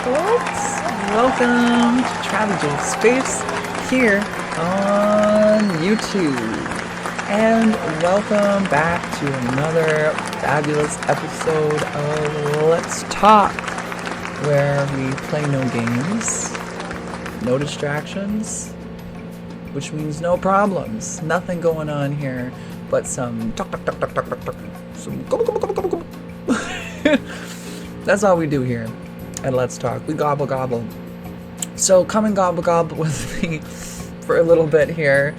folks. Welcome to TravyJsSpace here on YouTube. And welcome back to another fabulous episode of Let's Talk, where we play no games, no distractions, which means no problems. Nothing going on here but some talk, some gobble. That's all we do here at Let's Talk. We gobble gobble. So come and gobble gobble with me for a little bit here.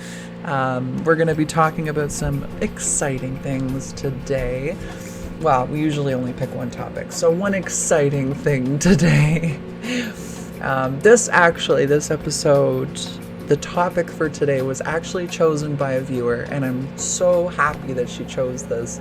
We're going to be talking about some exciting things today. Well, we usually only pick one topic. So one exciting thing today. This episode, the topic for today was actually chosen by a viewer, and I'm so happy that she chose this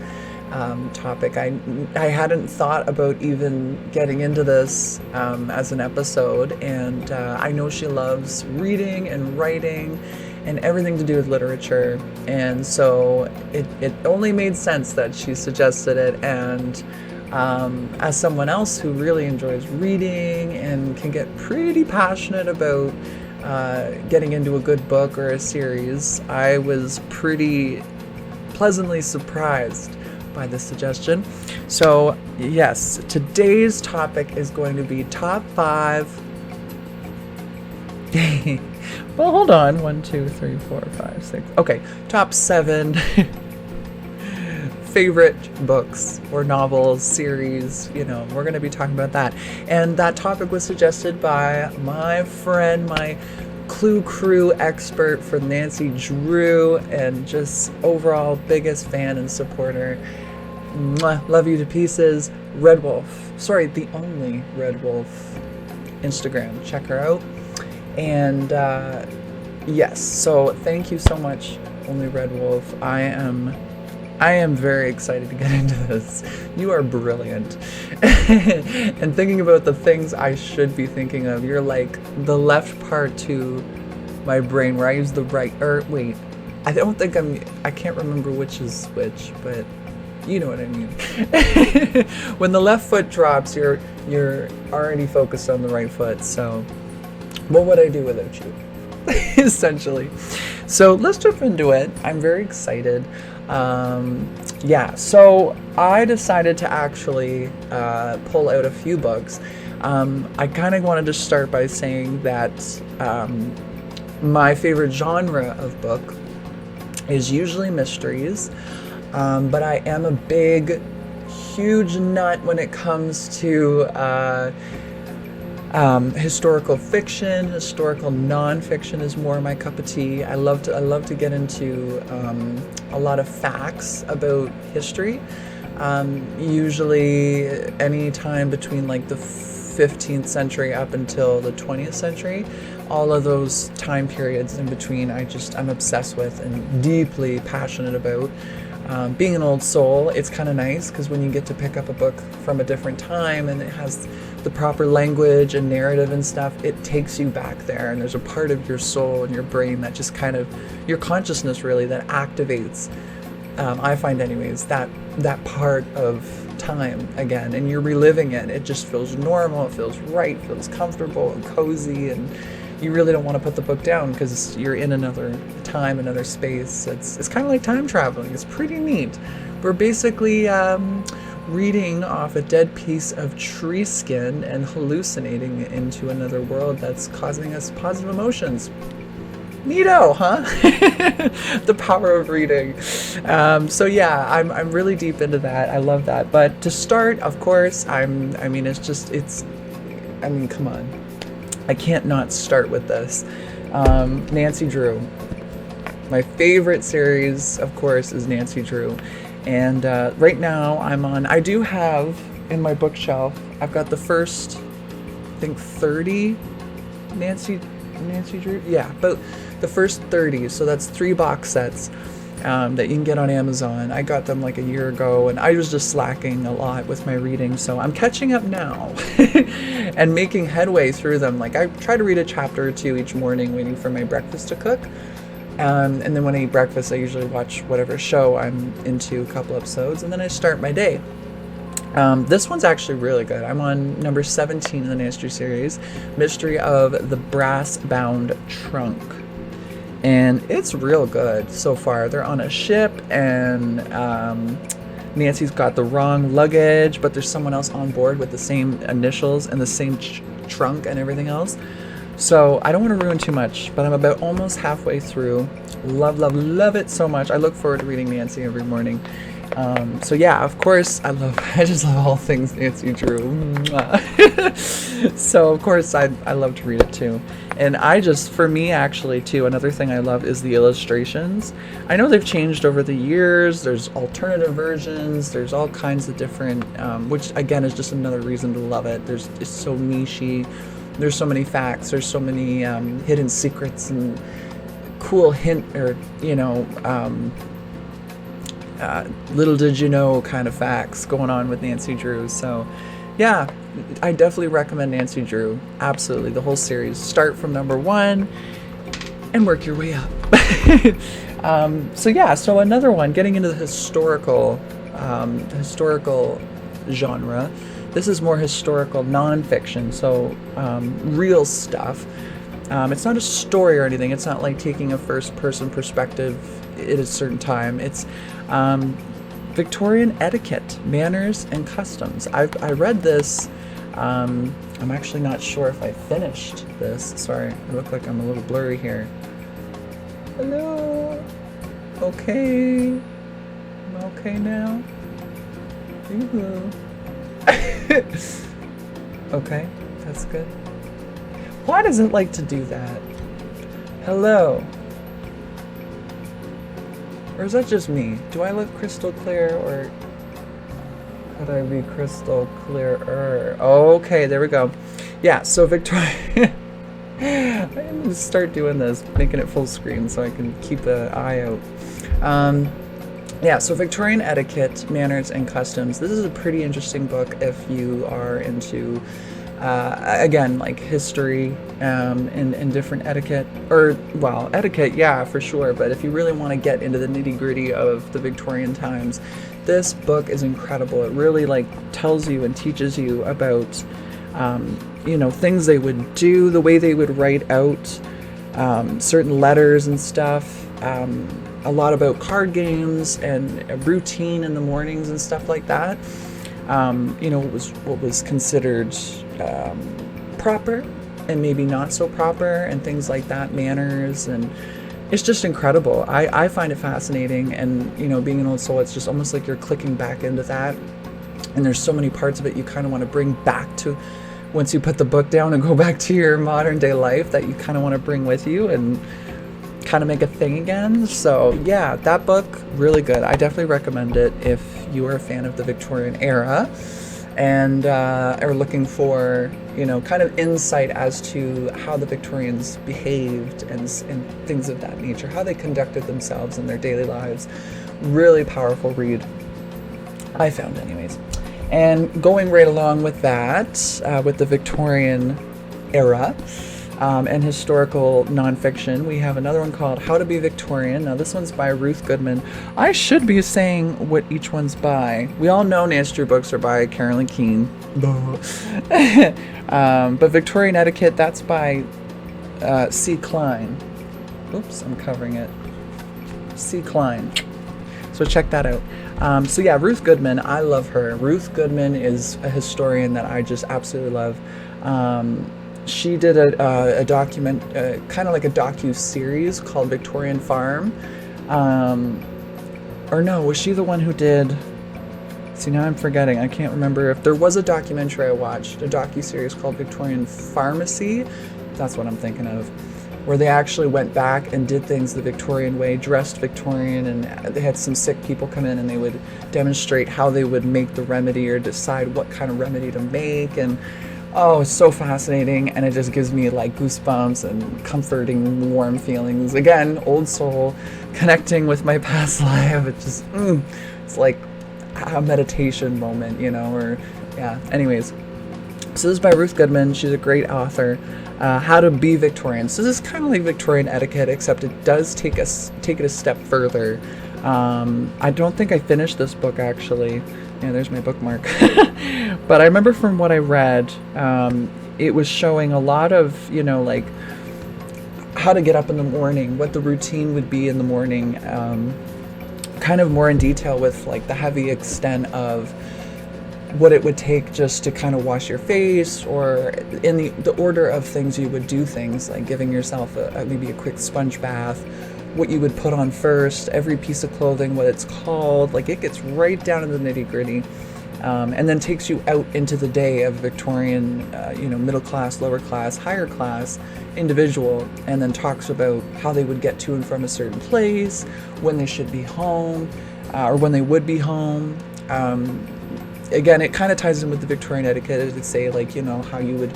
topic. I hadn't thought about even getting into this as an episode, and I know she loves reading and writing and everything to do with literature, and so it only made sense that she suggested it. And as someone else who really enjoys reading and can get pretty passionate about getting into a good book or a series, I was pretty pleasantly surprised by this suggestion. So yes, today's topic is going to be top 5 well, hold on, 1 2 3 4 5 6 okay, top 7 favorite books or novels, series. We're going to be talking about that, and that topic was suggested by my friend, my Clue Crew expert for Nancy Drew, and just overall biggest fan and supporter. Mwah, love you to pieces. Red Wolf, the only Red Wolf Instagram, check her out. And yes, so thank you so much, only Red Wolf. I am very excited to get into this. You are brilliant. And thinking about the things I should be thinking of, you're like the left part to my brain where I use the right, I can't remember which is which, but you know what I mean. When the left foot drops, you're already focused on the right foot. So what would I do without you? Essentially. So let's jump into it. I'm very excited. So I decided to actually pull out a few books. I kind of wanted to start by saying that my favorite genre of book is usually mysteries, but I am a big, huge nut when it comes to historical fiction. Historical nonfiction is more my cup of tea. I love to get into a lot of facts about history. Usually any time between like the 15th century up until the 20th century. All of those time periods in between I'm obsessed with and deeply passionate about. Being an old soul, it's kind of nice because when you get to pick up a book from a different time and it has the proper language and narrative and stuff, it takes you back there, and there's a part of your soul and your brain that just kind of, your consciousness really, that activates, I find anyways, that part of time again, and you're reliving it. It just feels normal, it feels right, feels comfortable and cozy, and you really don't want to put the book down because you're in another time, another space. It's kind of like time traveling. It's pretty neat. We're basically reading off a dead piece of tree skin and hallucinating into another world that's causing us positive emotions. Neato, huh? The power of reading. I'm really deep into that. I love that. But to start, of course, come on. I can't not start with this. Nancy Drew. My favorite series, of course, is Nancy Drew. And right now I do have in my bookshelf, I've got the first, I think 30 Nancy Drew. Yeah, about the first 30. So that's 3 box sets that you can get on Amazon. I got them like a year ago, and I was just slacking a lot with my reading. So I'm catching up now and making headway through them. Like I try to read a chapter or 2 each morning waiting for my breakfast to cook. And then when I eat breakfast, I usually watch whatever show I'm into, a couple episodes, and then I start my day. This one's actually really good. I'm on number 17 in the Mystery series, Mystery of the Brass Bound Trunk. And it's real good so far. They're on a ship, and Nancy's got the wrong luggage, but there's someone else on board with the same initials and the same trunk and everything else. So I don't want to ruin too much, but I'm about almost halfway through. Love, love, love it so much. I look forward to reading Nancy every morning. So yeah, of course, I just love all things Nancy Drew. So of course, I love to read it too. And for me actually too, another thing I love is the illustrations. I know they've changed over the years. There's alternative versions. There's all kinds of different, which again is just another reason to love it. It's so niche-y. There's so many facts. There's so many hidden secrets and cool little did you know kind of facts going on with Nancy Drew. So yeah, I definitely recommend Nancy Drew. Absolutely, the whole series. Start from number 1 and work your way up. So another one, getting into the historical genre. This is more historical nonfiction, so real stuff. It's not a story or anything. It's not like taking a first-person perspective at a certain time. It's Victorian etiquette, manners, and customs. I read this. I'm actually not sure if I finished this. Sorry, I look like I'm a little blurry here. Hello. Okay. I'm okay now. Yoo-hoo. Okay, that's good. Why does it like to do that? Hello. Or is that just me? Do I look crystal clear, or could I be crystal clearer? Okay, there we go. Yeah, so Victoria... I'm going to start doing this, making it full screen so I can keep an eye out. Yeah, so Victorian etiquette, manners, and customs. This is a pretty interesting book if you are into, again, like history and different etiquette. Etiquette, yeah, for sure. But if you really want to get into the nitty-gritty of the Victorian times, this book is incredible. It really tells you and teaches you about, things they would do, the way they would write out certain letters and stuff. A lot about card games and a routine in the mornings and stuff like that. What was considered proper and maybe not so proper and things like that, manners, and it's just incredible. I find it fascinating, and being an old soul, it's just almost like you're clicking back into that, and there's so many parts of it you kind of want to bring back to once you put the book down and go back to your modern day life that you kind of want to bring with you and kind of make a thing again. So yeah, that book, really good. I definitely recommend it if you are a fan of the Victorian era and are looking for kind of insight as to how the Victorians behaved and things of that nature, how they conducted themselves in their daily lives. Really powerful read, I found anyways. And going right along with that, with the Victorian era and historical nonfiction, we have another one called How to Be Victorian. Now this one's by Ruth Goodman. I should be saying what each one's by. We all know Nancy Drew books are by Carolyn Keene. But Victorian Etiquette, that's by C. Klein. Oops, I'm covering it. C. Klein. So check that out. So yeah, Ruth Goodman, I love her. Ruth Goodman is a historian that I just absolutely love. She did a document, kind of like a docu-series called Victorian Farm. Or no, was she the one who did... See, now I'm forgetting. I can't remember if there was a documentary I watched, a docu-series called Victorian Pharmacy. That's what I'm thinking of. Where they actually went back and did things the Victorian way, dressed Victorian, and they had some sick people come in and they would demonstrate how they would make the remedy or decide what kind of remedy to make. And oh, it's so fascinating, and it just gives me like goosebumps and comforting, warm feelings. Again, old soul, connecting with my past life. It just, it's like a meditation moment, or yeah. Anyways, so this is by Ruth Goodman. She's a great author. How to Be Victorian. So this is kind of like Victorian etiquette, except it does take it a step further. I don't think I finished this book actually. Yeah, there's my bookmark. But I remember from what I read, it was showing a lot of, you know, like how to get up in the morning, what the routine would be in the morning, kind of more in detail with like the heavy extent of what it would take just to kind of wash your face, or in the order of things you would do things, like giving yourself maybe a quick sponge bath, what you would put on first, every piece of clothing, what it's called, like it gets right down to the nitty gritty. And then takes you out into the day of Victorian, you know, middle class, lower class, higher class individual, and then talks about how they would get to and from a certain place, when they should be home, or when they would be home. Again, it kind of ties in with the Victorian etiquette. It would say, like, you know, how you would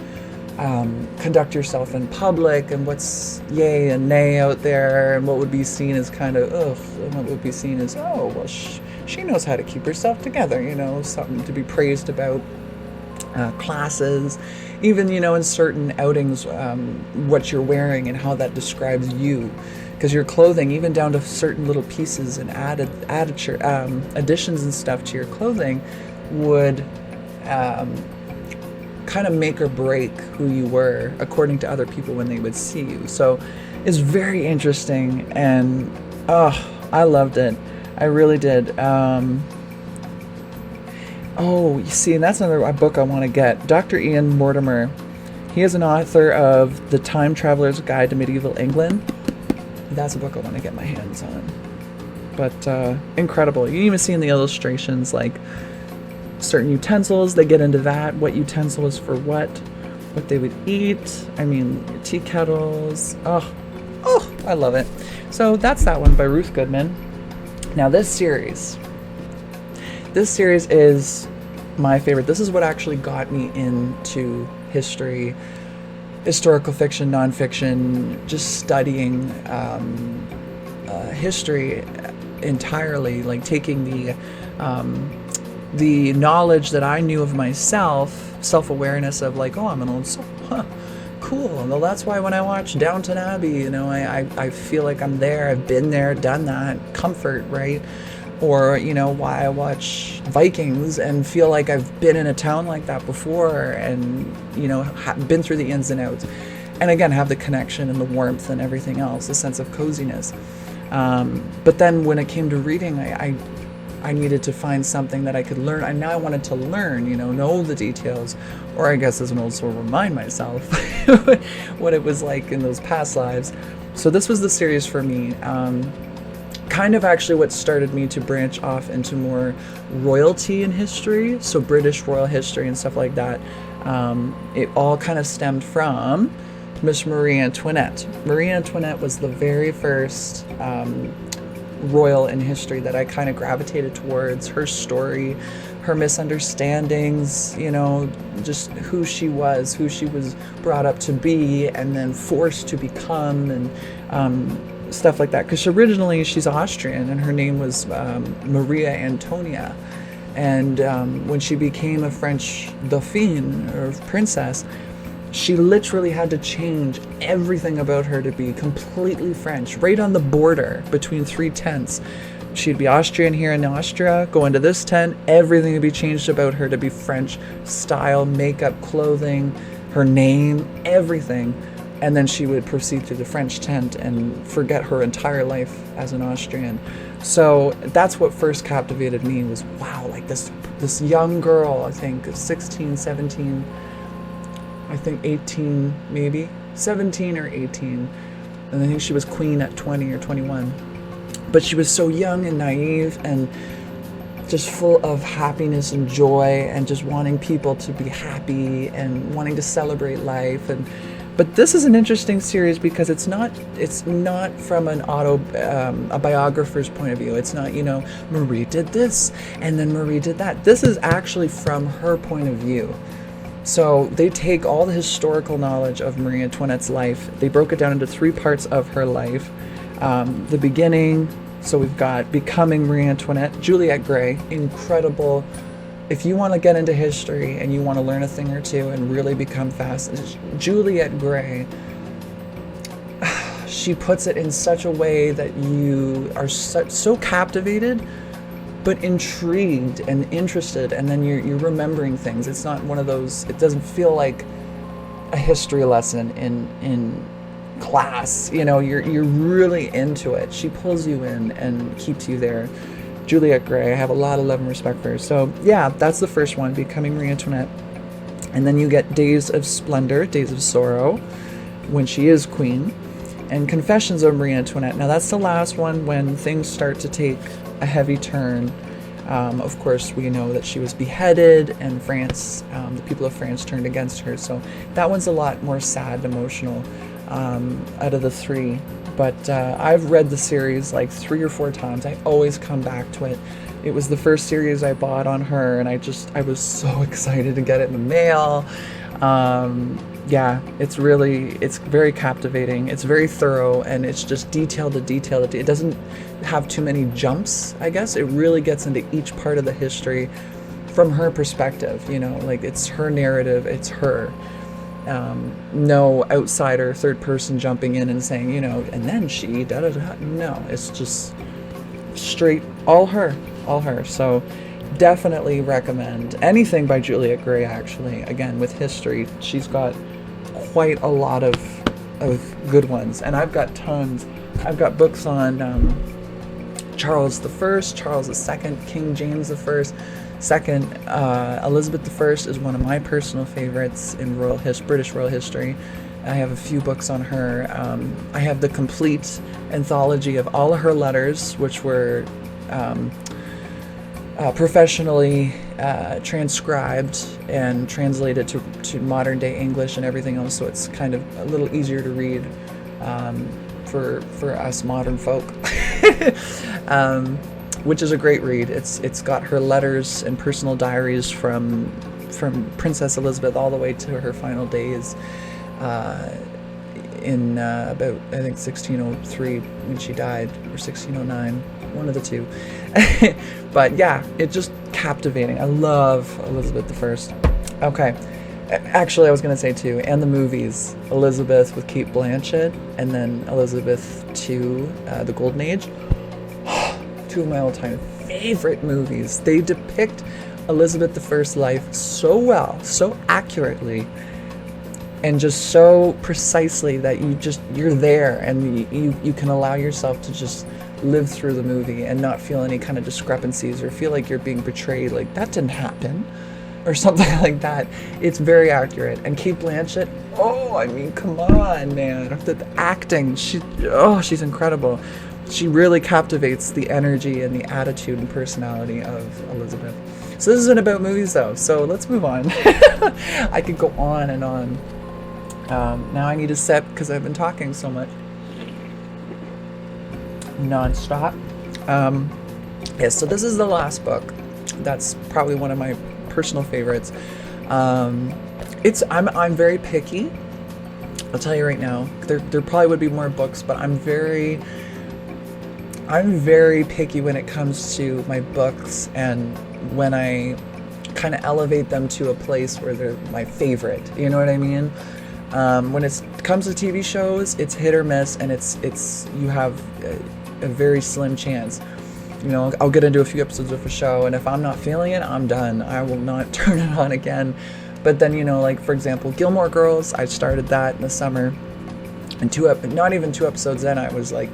conduct yourself in public, and what's yay and nay out there, and what would be seen as kind of ugh, and what would be seen as, oh, well, she knows how to keep herself together, you know, something to be praised about. Classes, even, you know, in certain outings, what you're wearing and how that describes you, because your clothing, even down to certain little pieces and additions and stuff to your clothing, would kind of make or break who you were according to other people when they would see you. So it's very interesting, and I loved it. I really did. Oh, you see, and that's another book I want to get. Dr. Ian Mortimer. He is an author of The Time Traveler's Guide to Medieval England. That's a book I want to get my hands on. But incredible. You can even see in the illustrations, like, certain utensils. They get into that. What utensil is for what they would eat. I mean, tea kettles. Oh, I love it. So that's that one by Ruth Goodman. Now this series is my favorite. This is what actually got me into history, historical fiction, nonfiction, just studying history entirely, like taking the knowledge that I knew of myself, self-awareness of, like, oh, I'm an old soul. Huh. Cool. Well, that's why when I watch Downton Abbey, you know, I feel like I'm there. I've been there, done that. Comfort, right? Or, you know, why I watch Vikings and feel like I've been in a town like that before, and, you know, been through the ins and outs. And again, have the connection and the warmth and everything else, a sense of coziness. But then when it came to reading, I needed to find something that I could learn. I now wanted to learn, you know the details, or I guess as an old soul, remind myself what it was like in those past lives. So this was the series for me. Kind of actually what started me to branch off into more royalty in history, so British royal history and stuff like that. It all kind of stemmed from Miss Marie Antoinette. Marie Antoinette was the very first royal in history that I kind of gravitated towards. Her story, her misunderstandings, you know, just who she was brought up to be and then forced to become, and stuff like that. Because originally she's Austrian and her name was Maria Antonia. And when she became a French Dauphine, or princess, she literally had to change everything about her to be completely French, right on the border between three tents. She'd be Austrian here in Austria, go into this tent, everything would be changed about her to be French style, makeup, clothing, her name, everything. And then she would proceed through the French tent and forget her entire life as an Austrian. So that's what first captivated me, was, wow, like this young girl, I think 16, 17, I think 18, maybe 17 or 18. And I think she was queen at 20 or 21. But she was so young and naive and just full of happiness and joy and just wanting people to be happy and wanting to celebrate life. But this is an interesting series because it's not from an a biographer's point of view. It's not, you know, Marie did this and then Marie did that. This is actually from her point of view. So they take all the historical knowledge of Marie Antoinette's life. They broke it down into three parts of her life. The beginning, so we've got becoming Marie Antoinette. Juliette Gray, incredible. If you want to get into history and you want to learn a thing or two and really become fast, Juliette Gray, she puts it in such a way that you are so captivated but intrigued and interested, and then you're remembering things. It's not one of those, it doesn't feel like a history lesson in class, you know, you're really into it. She pulls you in and keeps you there. Juliette Gray, I have a lot of love and respect for her. So yeah, that's the first one, Becoming Marie Antoinette. And then you get Days of Splendor, Days of Sorrow, when she is queen, and Confessions of Marie Antoinette. Now that's the last one when things start to take a heavy turn. Of course, we know that she was beheaded, and France, the people of France turned against her. So that one's a lot more sad and emotional out of the three. But I've read the series like 3 or 4 times. I always come back to it. It was the first series I bought on her, and I was so excited to get it in the mail. Yeah, it's very captivating. It's very thorough, and it's just detail to detail. It doesn't have too many jumps, I guess. It really gets into each part of the history from her perspective, you know, like it's her narrative, it's her. No outsider, third person jumping in and saying, you know, and then she, da da da. No, it's just straight, all her. So definitely recommend anything by Juliette Gray, actually. Again, with history, she's got quite a lot of good ones, and I've got tons. I've got books on Charles I, Charles II, King James I, Second, Elizabeth I is one of my personal favorites in British royal history. I have a few books on her. I have the complete anthology of all of her letters, which were professionally transcribed and translated to modern day English and everything else, so it's kind of a little easier to read for us modern folk. Which is a great read. It's got her letters and personal diaries from Princess Elizabeth all the way to her final days in about, I think, 1603 when she died, or 1609, one of the two. But yeah, it's just captivating. I love Elizabeth I. Okay, actually I was going to say too, and the movies, Elizabeth with Cate Blanchett, and then Elizabeth II, The Golden Age. 2 of my all-time favorite movies. They depict Elizabeth I's life so well, so accurately, and just so precisely that you're there, and you can allow yourself to just live through the movie and not feel any kind of discrepancies or feel like you're being betrayed, like that didn't happen or something like that. It's very accurate. And Cate Blanchett, oh, I mean, come on, man. The acting, she's incredible. She really captivates the energy and the attitude and personality of Elizabeth. So this isn't about movies though, so let's move on. I could go on and on. Now I need a sip because I've been talking so much. Non-stop. Yeah, so this is the last book. That's probably one of my personal favorites. I'm very picky. I'll tell you right now. There probably would be more books, but I'm very picky when it comes to my books, and when I kind of elevate them to a place where they're my favorite. You know what I mean? When it comes to TV shows, it's hit or miss, and you have a very slim chance. You know, I'll get into a few episodes of a show, and if I'm not feeling it, I'm done. I will not turn it on again. But then, you know, like for example, Gilmore Girls, I started that in the summer, and not even 2 episodes in, I was like,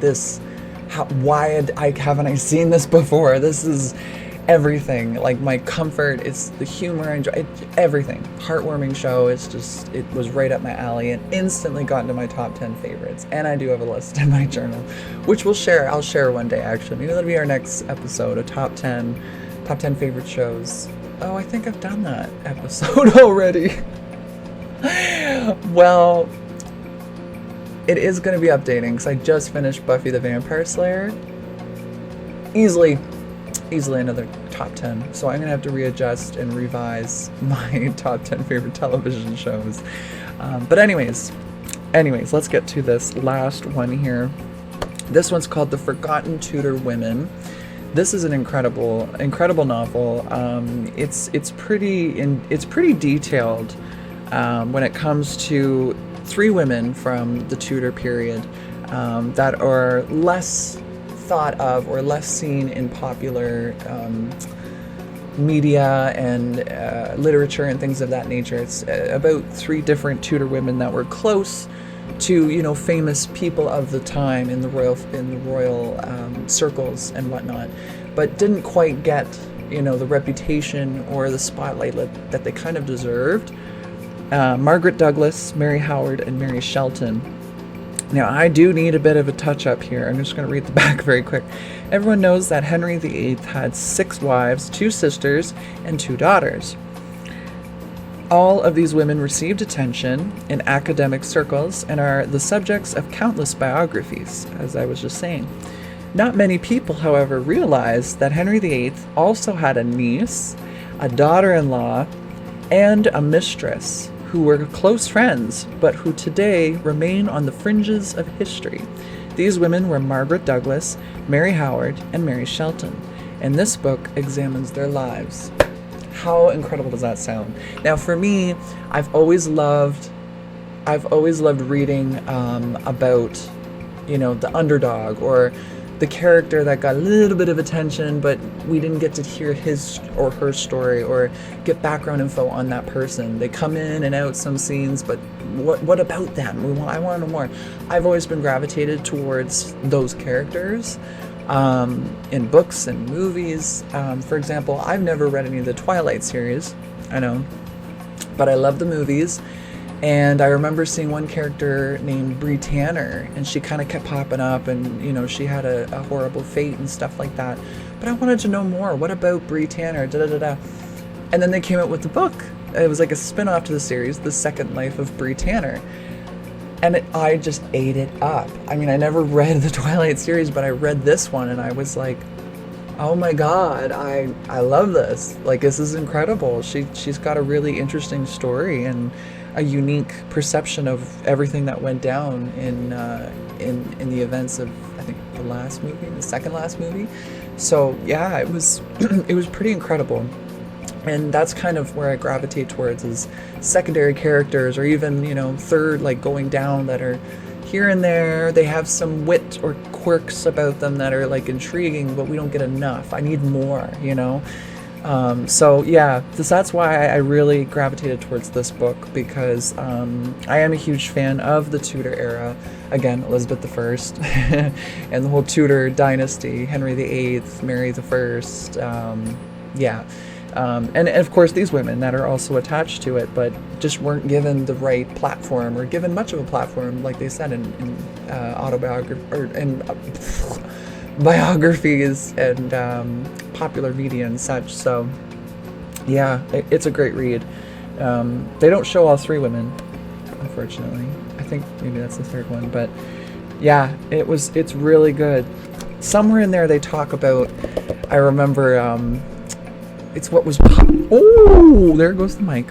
haven't I seen this before? This is everything. Like my comfort, it's the humor, everything. Heartwarming show. It was right up my alley and instantly got into my top 10 favorites. And I do have a list in my journal, which I'll share one day actually. Maybe that'll be our next episode, a top 10 favorite shows. Oh, I think I've done that episode already. Well, it is going to be updating because I just finished Buffy the Vampire Slayer. Easily another top 10. So I'm going to have to readjust and revise my top 10 favorite television shows. But anyways, let's get to this last one here. This one's called The Forgotten Tudor Women. This is an incredible novel. It's pretty detailed when it comes to 3 women from the Tudor period that are less thought of or less seen in popular media and literature and things of that nature. It's about 3 different Tudor women that were close to, you know, famous people of the time in the royal circles and whatnot, but didn't quite get, you know, the reputation or the spotlight that they kind of deserved. Margaret Douglas, Mary Howard, and Mary Shelton. Now, I do need a bit of a touch-up here. I'm just going to read the back very quick. Everyone knows that Henry VIII had 6 wives, 2 sisters, and 2 daughters. All of these women received attention in academic circles and are the subjects of countless biographies, as I was just saying. Not many people, however, realize that Henry VIII also had a niece, a daughter-in-law, and a mistress, who were close friends, but who today remain on the fringes of history. These women were Margaret Douglas, Mary Howard, and Mary Shelton, and this book examines their lives. How incredible does that sound? Now, for me, I've always loved reading about, you know, the underdog, or the character that got a little bit of attention, but we didn't get to hear his or her story or get background info on that person. They come in and out some scenes, but what about them? I want to know more. I've always been gravitated towards those characters in books and movies. For example, I've never read any of the Twilight series, I know, but I love the movies. And I remember seeing one character named Bree Tanner, and she kind of kept popping up, and, you know, she had a horrible fate and stuff like that. But I wanted to know more. What about Bree Tanner? And then they came out with the book. It was like a spin-off to the series, The Second Life of Bree Tanner. And I just ate it up. I mean, I never read the Twilight series, but I read this one, and I was like, oh my God, I love this. Like, this is incredible. She's got a really interesting story and a unique perception of everything that went down in the events of, I think, the second last movie. So yeah, it was it was pretty incredible. And that's kind of where I gravitate towards, is secondary characters, or even, you know, third, like, going down, that are here and there. They have some wit or quirks about them that are, like, intriguing, but we don't get enough. I need more, you know? So yeah, that's why I really gravitated towards this book, because I am a huge fan of the Tudor era. Again, Elizabeth I and the whole Tudor dynasty, Henry VIII, Mary I. Yeah. And of course these women that are also attached to it, but just weren't given the right platform, or given much of a platform, like they said, in autobiography, or in biographies and popular media and such. So yeah, it's a great read. They don't show all 3 women, unfortunately. I think maybe that's the 3rd one, but yeah, it's really good. Somewhere in there they talk about, I remember, it's what was oh, there goes the mic.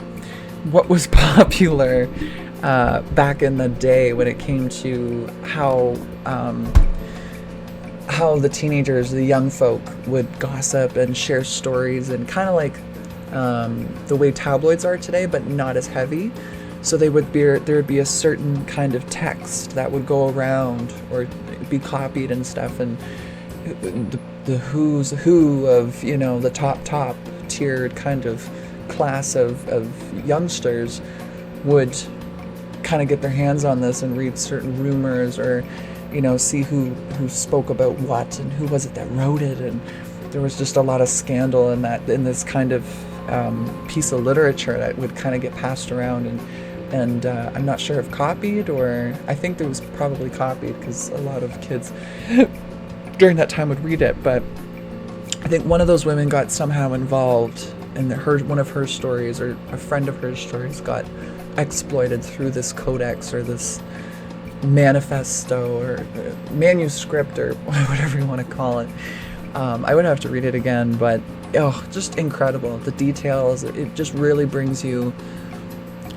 What was popular back in the day when it came to how the teenagers, the young folk, would gossip and share stories, and kind of like the way tabloids are today, but not as heavy. So there would be a certain kind of text that would go around or be copied and stuff, and the who's who of, you know, the top tiered kind of class of youngsters would kind of get their hands on this and read certain rumors, or, you know, see who spoke about what and who was it that wrote it. And there was just a lot of scandal in this kind of piece of literature that would kind of get passed around, and I'm not sure if copied, or I think there was probably copied, because a lot of kids during that time would read it. But I think one of those women got somehow involved, and one of her stories, or a friend of hers stories, got exploited through this codex, or this manifesto, or manuscript, or whatever you want to call it. I would have to read it again, but just incredible. The details, it just really brings you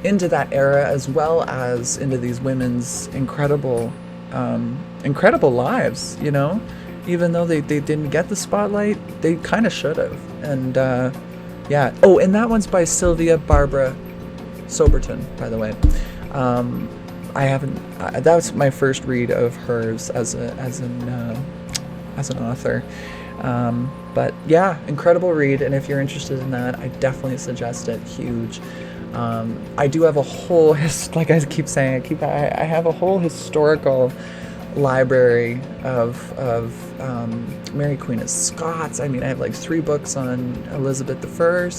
into that era, as well as into these women's incredible lives, you know? Even though they didn't get the spotlight, they kind of should have. And yeah. Oh, and that one's by Sylvia Barbara Soberton, by the way. I haven't. That was my first read of hers as an as an author. But yeah, incredible read, and if you're interested in that, I definitely suggest it. Huge. I do have a whole like I keep saying, I have a whole historical library of Mary Queen of Scots. I mean, I have like 3 books on Elizabeth I,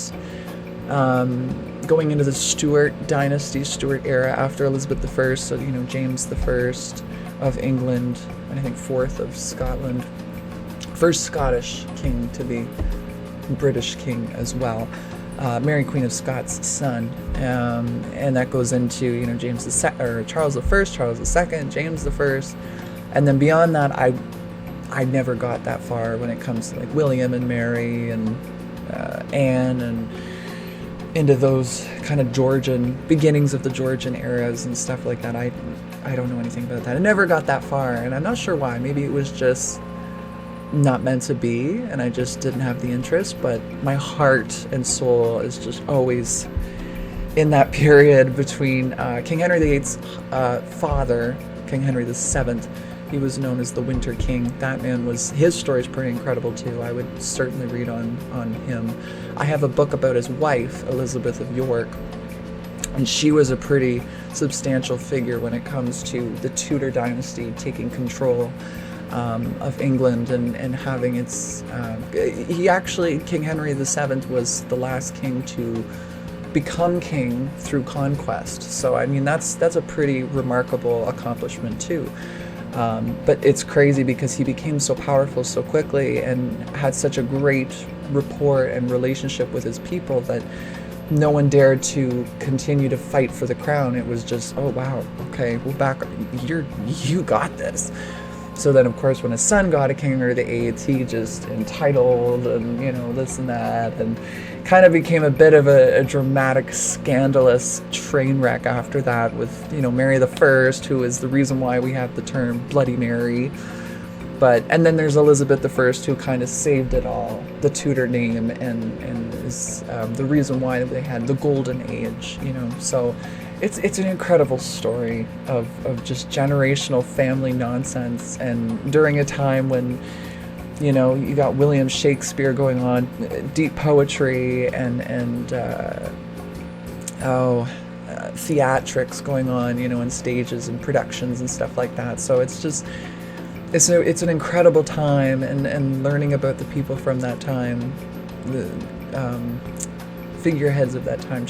going into the Stuart dynasty, Stuart era after Elizabeth I. So James I of England, and I think 4th of Scotland. First Scottish king to be British king as well. Mary Queen of Scots' son, and that goes into James the or Charles I, Charles II, James I, and then beyond that, I never got that far when it comes to like William and Mary and Anne and into those kind of Georgian beginnings of the Georgian eras and stuff like that. I don't know anything about that. I never got that far, and I'm not sure why. Maybe it was just not meant to be, and I just didn't have the interest, but my heart and soul is just always in that period between King Henry VIII's father, King Henry VII. He was known as the Winter King. That man his story is pretty incredible too. I would certainly read on him. I have a book about his wife, Elizabeth of York, and she was a pretty substantial figure when it comes to the Tudor dynasty taking control of England and having its King Henry VII was the last king to become king through conquest. So I mean that's a pretty remarkable accomplishment too. But it's crazy because he became so powerful so quickly and had such a great rapport and relationship with his people that no one dared to continue to fight for the crown. It was just, oh wow, okay, well you got this. So then, of course, when his son got it, King Henry VIII, he just entitled and, this and that, and kind of became a bit of a dramatic, scandalous train wreck after that with, Mary I, who is the reason why we have the term Bloody Mary. And then there's Elizabeth I, who kind of saved it all, the Tudor name, and is the reason why they had the Golden Age, So it's an incredible story of just generational family nonsense, and during a time when, you got William Shakespeare going on, deep poetry and theatrics going on, in stages and productions and stuff like that. So it's an incredible time, and learning about the people from that time, the figureheads of that time,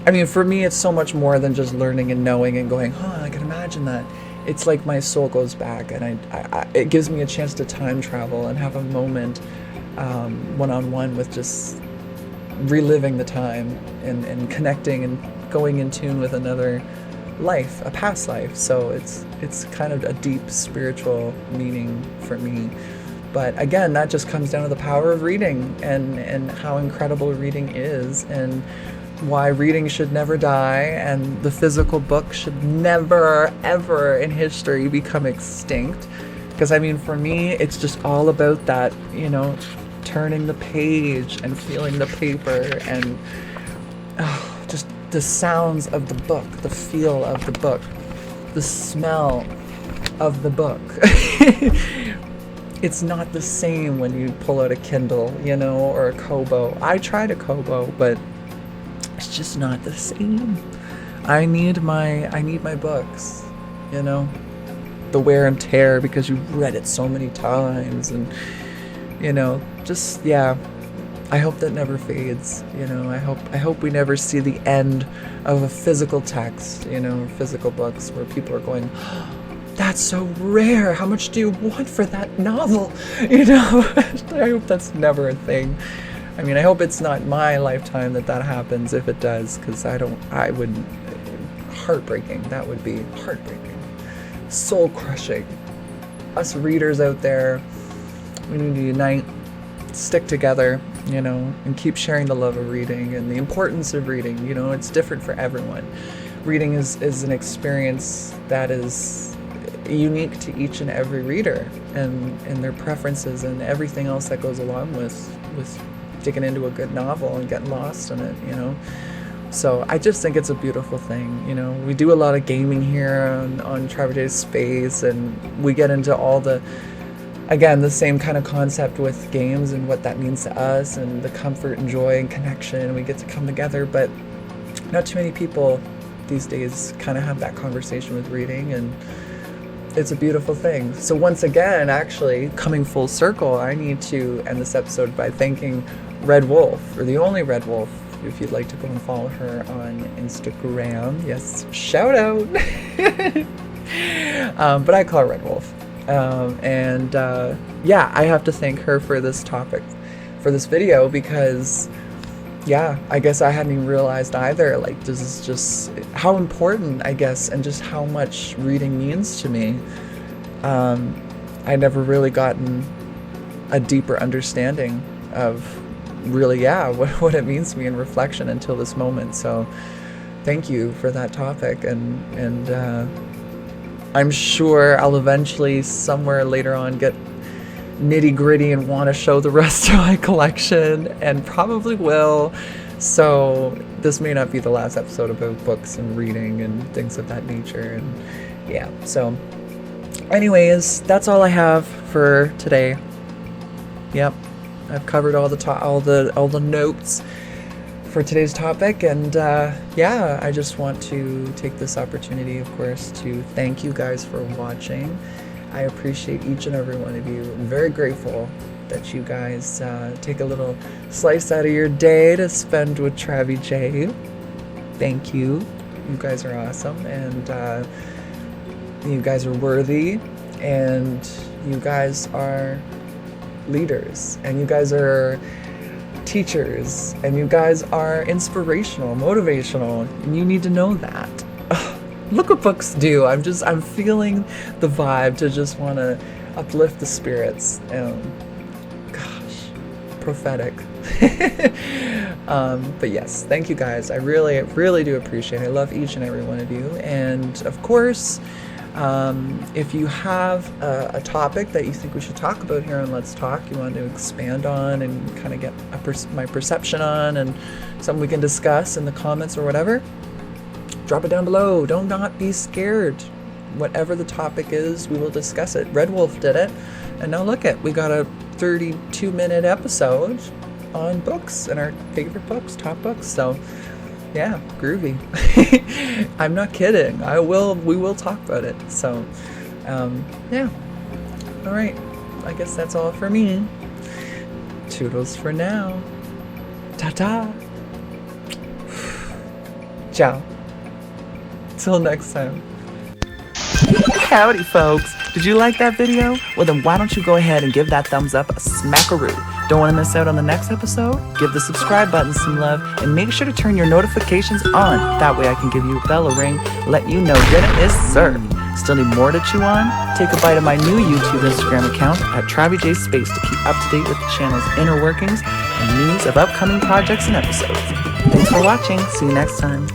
I mean, for me, it's so much more than just learning and knowing and going, I can imagine that. It's like my soul goes back, and it gives me a chance to time travel and have a moment one-on-one with just reliving the time and connecting and going in tune with another life, a past life. So it's kind of a deep spiritual meaning for me. But again, that just comes down to the power of reading and how incredible reading is, and why reading should never die, and the physical book should never, ever in history become extinct. Because I mean, for me, it's just all about that, turning the page and feeling the paper and just the sounds of the book, the feel of the book, the smell of the book. It's not the same when you pull out a Kindle, or a Kobo. I tried a Kobo, but it's just not the same. I need my books, the wear and tear because you've read it so many times, and I hope that never fades. I hope we never see the end of a physical text, physical books where people are going, that's so rare, how much do you want for that novel? I hope that's never a thing. I mean, I hope it's not my lifetime that happens, if it does, because heartbreaking. That would be heartbreaking. Soul crushing. Us readers out there, we need to unite, stick together, and keep sharing the love of reading and the importance of reading. It's different for everyone. Reading is an experience that is unique to each and every reader, and their preferences and everything else that goes along with digging into a good novel and getting lost in it, So I just think it's a beautiful thing. We do a lot of gaming here on TravyJsSpace, and we get into all the again, the same kind of concept with games and what that means to us and the comfort and joy and connection. We get to come together, but not too many people these days kind of have that conversation with reading, and it's a beautiful thing. So once again, actually, coming full circle, I need to end this episode by thanking Red Wolf, or the only Red Wolf, if you'd like to go and follow her on Instagram. Yes, shout out. But I call her Red Wolf. Yeah, I have to thank her for this topic, for this video, because yeah, I guess I hadn't even realized either, like, this is just how important, I guess, and just how much reading means to me. I never really gotten a deeper understanding of really, yeah, what it means to me in reflection until this moment. So thank you for that topic, and I'm sure I'll eventually somewhere later on get nitty gritty and want to show the rest of my collection, and probably will. So this may not be the last episode about books and reading and things of that nature. And yeah, so anyways, that's all I have for today. Yep, I've covered all the notes for today's topic, and yeah, I just want to take this opportunity, of course, to thank you guys for watching. I appreciate each and every one of you. I'm very grateful that you guys take a little slice out of your day to spend with TravyJ. Thank you. You guys are awesome, and you guys are worthy, and you guys are leaders, and you guys are teachers, and you guys are inspirational, motivational, and you need to know that. Look what books do. I'm feeling the vibe to just want to uplift the spirits. Gosh, prophetic. But yes, thank you guys. I really, really do appreciate it. I love each and every one of you. And of course, if you have a topic that you think we should talk about here on Let's Talk, you want to expand on and kind of get my perception on, and something we can discuss in the comments or whatever, drop it down below. Do not be scared. Whatever the topic is, we will discuss it. Red Wolf did it, and now look at, we got a 32-minute episode on books and our favorite books, top books. So yeah, groovy. I'm not kidding. We will talk about it. So yeah, all right, I guess that's all for me. Toodles for now. Ta-ta. Ciao. Till next time. Howdy, folks. Did you like that video? Well, then why don't you go ahead and give that thumbs up a smackaroo. Don't want to miss out on the next episode? Give the subscribe button some love, and make sure to turn your notifications on. That way I can give you a bell ring, let you know dinner is served. Still need more to chew on? Take a bite of my new YouTube Instagram account at TravyJsSpace to keep up to date with the channel's inner workings and news of upcoming projects and episodes. Thanks for watching. See you next time.